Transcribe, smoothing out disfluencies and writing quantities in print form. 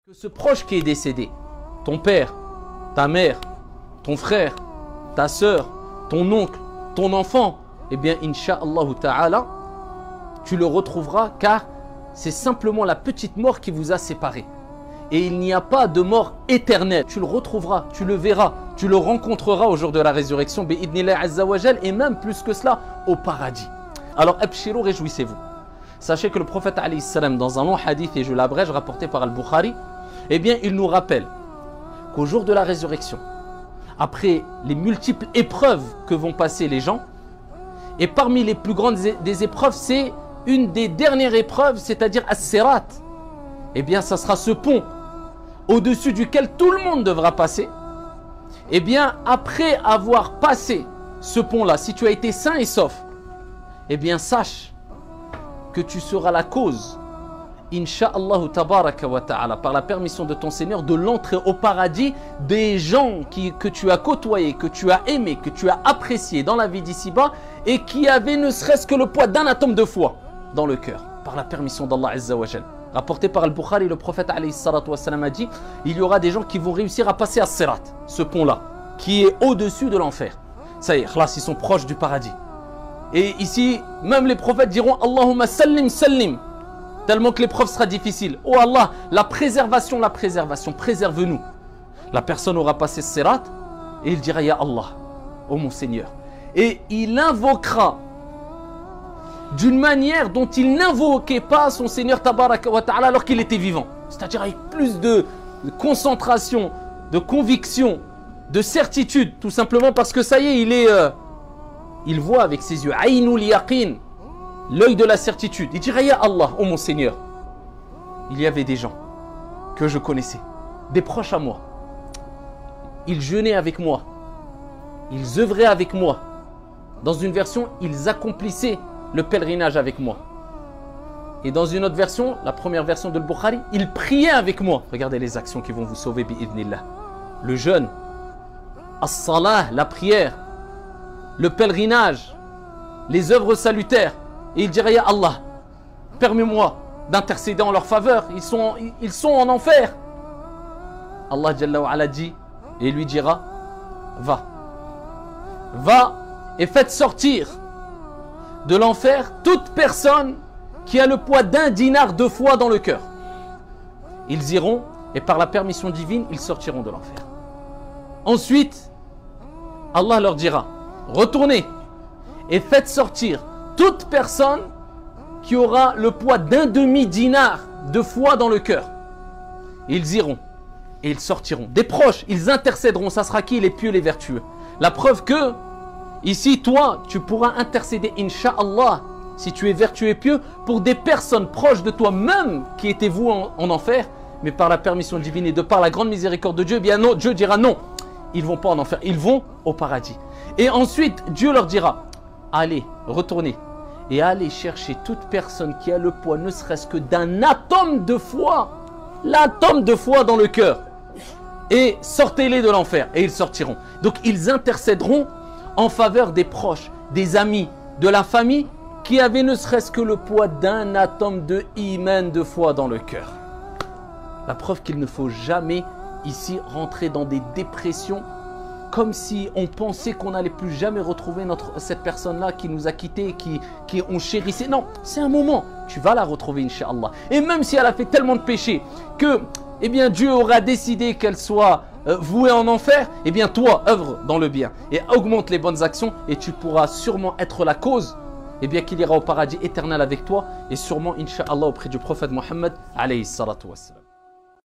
Que ce proche qui est décédé, ton père, ta mère, ton frère, ta sœur, ton oncle, ton enfant, eh bien, Inch'Allah Ta'ala, tu le retrouveras car c'est simplement la petite mort qui vous a séparés. Et il n'y a pas de mort éternelle. Tu le retrouveras, tu le verras, tu le rencontreras au jour de la résurrection, bi'idnillah azza wa jal, et même plus que cela, au paradis. Alors, abshirou, réjouissez-vous. Sachez que le prophète alayhi salam, dans un long hadith, et je l'abrège, rapporté par Al-Bukhari, eh bien, il nous rappelle qu'au jour de la résurrection, après les multiples épreuves que vont passer les gens, et parmi les plus grandes des épreuves, c'est une des dernières épreuves, c'est-à-dire As-Sirat. Eh bien, ça sera ce pont au-dessus duquel tout le monde devra passer. Eh bien, après avoir passé ce pont-là, si tu as été sain et sauf, eh bien, sache que tu seras la cause, Inch'Allah tabaraka wa ta'ala, par la permission de ton Seigneur, de l'entrée au paradis des gens que tu as côtoyés, que tu as aimés, que tu as appréciés dans la vie d'ici-bas et qui avaient ne serait-ce que le poids d'un atome de foi dans le cœur, par la permission d'Allah Azza wa Jal. Rapporté par Al-Bukhari, le prophète alayhi salatu wa salam a dit, il y aura des gens qui vont réussir à passer à Sirat, ce pont-là, qui est au-dessus de l'enfer. Ça y est, là, ils sont proches du paradis. Et ici, même les prophètes diront, Allahumma sallim sallim, tellement que l'épreuve sera difficile. Oh Allah, la préservation, préserve-nous. La personne aura passé ce Sirat et il dira, Ya Allah, oh mon Seigneur. Et il invoquera d'une manière dont il n'invoquait pas son Seigneur tabaraka wa ta'ala alors qu'il était vivant. C'est-à-dire avec plus de concentration, de conviction, de certitude, tout simplement parce que ça y est, il voit avec ses yeux, Aynul yaqin, l'œil de la certitude. Il dirait, Ya Allah, oh mon Seigneur, il y avait des gens que je connaissais, des proches à moi. Ils jeûnaient avec moi, ils œuvraient avec moi. Dans une version, ils accomplissaient le pèlerinage avec moi. Et dans une autre version, la première version de Al-Bukhari, ils priaient avec moi. Regardez les actions qui vont vous sauver, bi'idhnillah. Le jeûne, as-salah, la prière, le pèlerinage, les œuvres salutaires. Et il dirait, Ya Allah, permets-moi d'intercéder en leur faveur. Ils sont en enfer. Allah Jalla wa Ala dit, et lui dira, va et faites sortir de l'enfer toute personne qui a le poids d'un dinar de foi dans le cœur. Ils iront et par la permission divine, ils sortiront de l'enfer. Ensuite, Allah leur dira, retournez et faites sortir toute personne qui aura le poids d'un demi-dinar de foi dans le cœur. Ils iront et ils sortiront. Des proches, ils intercéderont. Ça sera qui? Les pieux, les vertueux. La preuve que, ici, toi, tu pourras intercéder, Inch'Allah, si tu es vertueux et pieux, pour des personnes proches de toi, même qui étaient vouées en enfer, mais par la permission divine et de par la grande miséricorde de Dieu, bien non, Dieu dira non, ils ne vont pas en enfer, ils vont au paradis. Et ensuite, Dieu leur dira, allez, retournez, et allez chercher toute personne qui a le poids, ne serait-ce que d'un atome de foi, l'atome de foi dans le cœur, et sortez-les de l'enfer, et ils sortiront. Donc ils intercéderont en faveur des proches, des amis, de la famille, qui avaient ne serait-ce que le poids d'un atome de iman, de foi dans le cœur. La preuve qu'il ne faut jamais ici rentrer dans des dépressions comme si on pensait qu'on n'allait plus jamais retrouver cette personne-là qui nous a quittés, qui on chérissait. Non, c'est un moment. Tu vas la retrouver, Inch'Allah. Et même si elle a fait tellement de péchés que, eh bien, Dieu aura décidé qu'elle soit vouée en enfer, eh bien, toi, œuvre dans le bien et augmente les bonnes actions et tu pourras sûrement être la cause, eh bien, qu'il ira au paradis éternel avec toi et sûrement, Inch'Allah, auprès du prophète Mohammed, alayhi salatu wassalam.